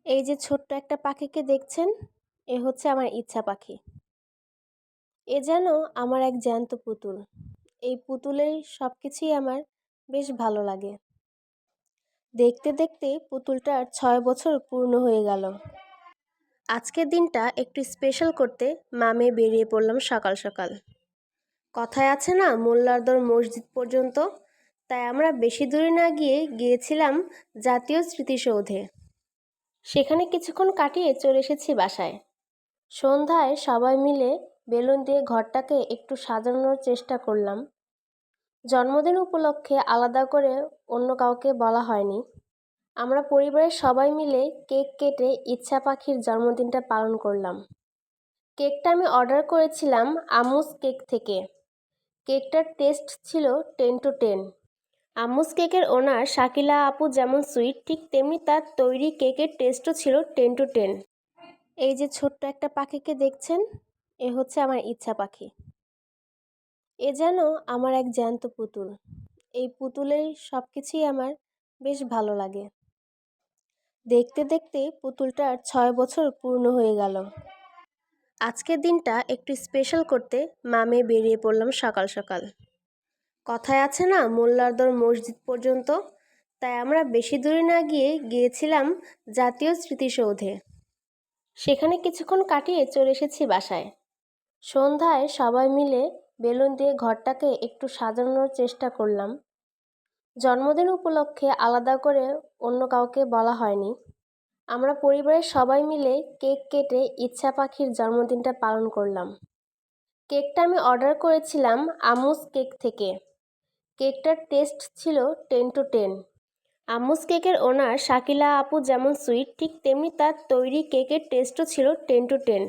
এই যে ছোট্ট একটা পাখিকে দেখছেন, এ হচ্ছে আমার ইচ্ছা পাখি। এ যেন আমার এক জ্যান্ত পুতুল। এই পুতুলের সব কিছুই আমার বেশ ভালো লাগে। দেখতে দেখতে পুতুলটার ৬ বছর পূর্ণ হয়ে গেল। আজকের দিনটা একটু স্পেশাল করতে মেয়ে বেরিয়ে পড়লাম সকাল সকাল। কথায় আছে না, মোল্লার দর মসজিদ পর্যন্ত। তাই আমরা বেশি দূরে না গিয়ে গিয়েছিলাম জাতীয় স্মৃতিসৌধে। সেখানে কিছুক্ষণ কাটিয়ে চলে এসেছি বাসায়। সন্ধ্যায় সবাই মিলে বেলুন দিয়ে ঘরটাকে একটু সাজানোর চেষ্টা করলাম। জন্মদিন উপলক্ষে আলাদা করে অন্য কাউকে বলা হয়নি। আমরা পরিবারের সবাই মিলে কেক কেটে ইচ্ছা পাখির জন্মদিনটা পালন করলাম। কেকটা আমি অর্ডার করেছিলাম আমুস কেক থেকে। কেকটার টেস্ট ছিল 10 to 10। আমুস কেকের ওনার শাকিলা আপু যেমন সুইট, ঠিক তেমনি তার তৈরি কেকের টেস্টও ছিল 10 to 10। এই যে ছোট্ট একটা পাখিকে দেখছেন, এ হচ্ছে আমার ইচ্ছা পাখি। এ যেন আমার এক জ্যান্ত পুতুল। এই পুতুলের সব কিছুই আমার বেশ ভালো লাগে। দেখতে দেখতে পুতুলটার ৬ বছর পূর্ণ হয়ে গেল। আজকের দিনটা একটু স্পেশাল করতে মেয়ে বেরিয়ে পড়লাম সকাল সকাল। কথায় আছে না, মোল্লার দর মসজিদ পর্যন্ত। তাই আমরা বেশি দূরে না গিয়ে গিয়েছিলাম জাতীয় স্মৃতিসৌধে। সেখানে কিছুক্ষণ কাটিয়ে চলে এসেছি বাসায়। সন্ধ্যায় সবাই মিলে বেলুন দিয়ে ঘরটাকে একটু সাজানোর চেষ্টা করলাম। জন্মদিন উপলক্ষে আলাদা করে অন্য কাউকে বলা হয়নি। আমরা পরিবারের সবাই মিলে কেক কেটে ইচ্ছা পাখির জন্মদিনটা পালন করলাম। কেকটা আমি অর্ডার করেছিলাম আমুস কেক থেকে। কেকটার টেস্ট ছিল 10 to 10। আমুস কেকের ওনার শাকিলা আপু যেমন সুইট, ঠিক তেমনি তার তৈরি কেকের টেস্টও ছিল 10 to 10।